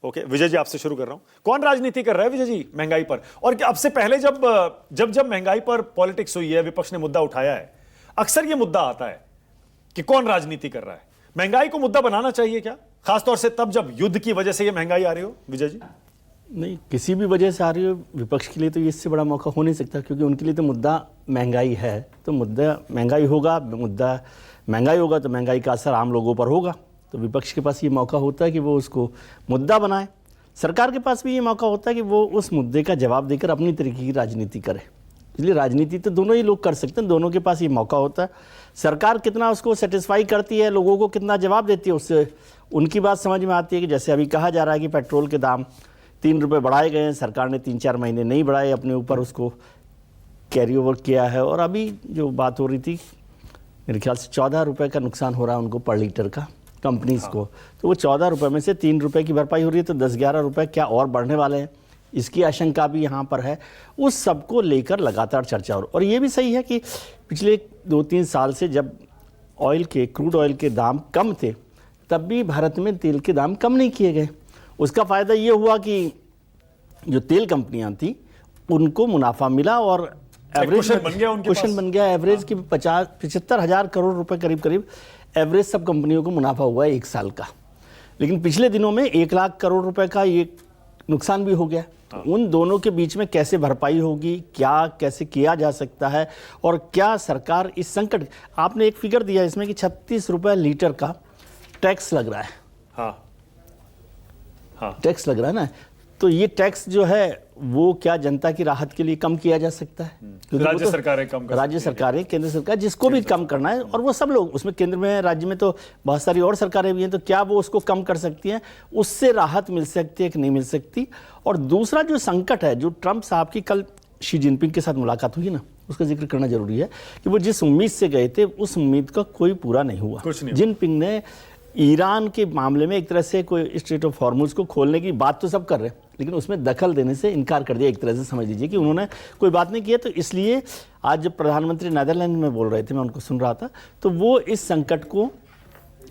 Okay, Vijay ji आपसे शुरू कर रहा हूं। कौन राजनीति कर रहा है विजय जी महंगाई पर? और क्या अब से पहले जब महंगाई पर पॉलिटिक्स हुई है, विपक्ष ने मुद्दा उठाया है, अक्सर यह मुद्दा आता है कि कौन राजनीति कर रहा है? महंगाई को मुद्दा बनाना चाहिए क्या, खासतौर से तब जब युद्ध की वजह से यह महंगाई आ रही हो? विजय जी नहीं, किसी भी वजह से आ रही हो, विपक्ष के लिए तो इससे बड़ा मौका हो नहीं सकता, क्योंकि उनके लिए तो मुद्दा महंगाई है। तो मुद्दा महंगाई होगा, तो महंगाई का असर आम लोगों पर होगा। तो विपक्ष के पास ये मौका होता है कि वो उसको मुद्दा बनाए। सरकार के पास भी ये मौका होता है कि वो उस मुद्दे का जवाब देकर अपनी तरीके की राजनीति करे। इसलिए राजनीति तो दोनों ही लोग कर सकते हैं, दोनों के पास ये मौका होता है। सरकार कितना उसको सेटिस्फाई करती है, लोगों को कितना जवाब देती है, उससे उनकी बात समझ में आती है। कि जैसे अभी कहा जा रहा है कि पेट्रोल के दाम 3 रुपये बढ़ाए गए हैं, सरकार ने 3-4 महीने नहीं बढ़ाए, अपने ऊपर उसको कैरी ओवर किया है। और अभी जो बात हो रही थी, मेरे ख्याल से 14 रुपये का नुकसान हो रहा है उनको पर लीटर का, कंपनीज़ को। तो वो 14 रुपये में से 3 रुपये की भरपाई हो रही है, तो 10-11 रुपये क्या और बढ़ने वाले हैं, इसकी आशंका भी यहाँ पर है। उस सब को लेकर लगातार चर्चा हो। और ये भी सही है कि पिछले 2-3 साल से जब क्रूड ऑयल के दाम कम थे, तब भी भारत में तेल के दाम कम नहीं किए गए। उसका फ़ायदा ये हुआ कि जो तेल कंपनियां थी उनको मुनाफा मिला और एवरेज क्वेश्चन बन गया। एवरेज की 75 हज़ार करोड़ रुपए करीब एवरेज सब कंपनियों को मुनाफा हुआ है 1 साल का। लेकिन पिछले दिनों में 1 लाख करोड़ रुपए का ये नुकसान भी हो गया। तो उन दोनों के बीच में कैसे भरपाई होगी, क्या कैसे किया जा सकता है, और क्या सरकार इस संकट, आपने एक फिगर दिया इसमें कि 36 रुपये लीटर का टैक्स लग रहा है। हाँ, टैक्स लग रहा है ना। तो ये टैक्स जो है वो क्या जनता की राहत के लिए कम किया जा सकता है? राज्य सरकारें कम कर, राज्य सरकारें, केंद्र सरकार, जिसको भी कम करना है, और वो सब लोग उसमें, केंद्र में, राज्य में तो बहुत सारी और सरकारें भी हैं, तो क्या वो उसको कम कर सकती हैं? उससे राहत मिल सकती है कि नहीं मिल सकती? और दूसरा जो संकट है, जो ट्रंप साहब की कल शी जिनपिंग के साथ मुलाकात हुई ना, उसका जिक्र करना जरूरी है कि वो जिस उम्मीद से गए थे उस उम्मीद का कोई पूरा नहीं हुआ। जिनपिंग ने ईरान के मामले में एक तरह से कोई स्ट्रेट ऑफ हॉर्मुज को खोलने की बात तो सब कर रहे हैं, लेकिन उसमें दखल देने से इनकार कर दिया। एक तरह से समझ लीजिए कि उन्होंने कोई बात नहीं की है। तो इसलिए आज जब प्रधानमंत्री नेदरलैंड में बोल रहे थे, मैं उनको सुन रहा था, तो वो इस संकट को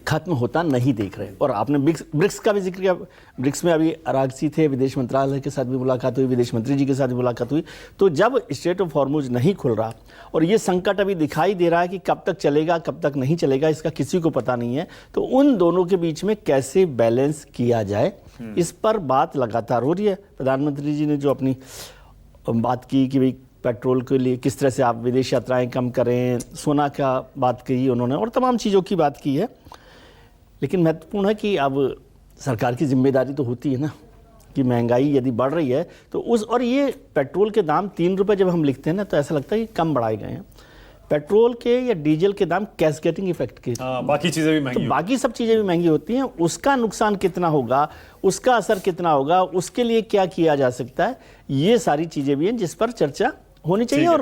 खत्म होता नहीं देख रहे। और आपने ब्रिक्स का भी जिक्र किया। ब्रिक्स में अभी अरागसी थे, विदेश मंत्रालय के साथ भी मुलाकात हुई, विदेश मंत्री जी के साथ भी मुलाकात हुई। तो जब स्ट्रेट ऑफ हॉर्मुज नहीं खुल रहा और ये संकट अभी दिखाई दे रहा है कि कब तक चलेगा, कब तक नहीं चलेगा, इसका किसी को पता नहीं है। तो उन दोनों के बीच में कैसे बैलेंस किया जाए, इस पर बात लगातार हो रही है। प्रधानमंत्री जी ने जो अपनी बात की कि भाई पेट्रोल के लिए किस तरह से आप विदेश यात्राएं कम करें, सोना का बात की उन्होंने, और तमाम चीज़ों की बात की है। लेकिन महत्वपूर्ण है कि अब सरकार की जिम्मेदारी तो होती है ना कि महंगाई यदि बढ़ रही है तो और ये पेट्रोल के दाम 3 रुपये जब हम लिखते हैं ना, तो ऐसा लगता है कि कम बढ़ाए गए हैं। पेट्रोल के या डीजल के दाम कैस्केटिंग इफेक्ट के, बाकी चीज़ें भी महंगी, तो बाकी सब चीज़ें भी महंगी होती हैं। उसका नुकसान कितना होगा, उसका असर कितना होगा, उसके लिए क्या किया जा सकता है, ये सारी चीज़ें भी हैं जिस पर चर्चा होनी चाहिए। और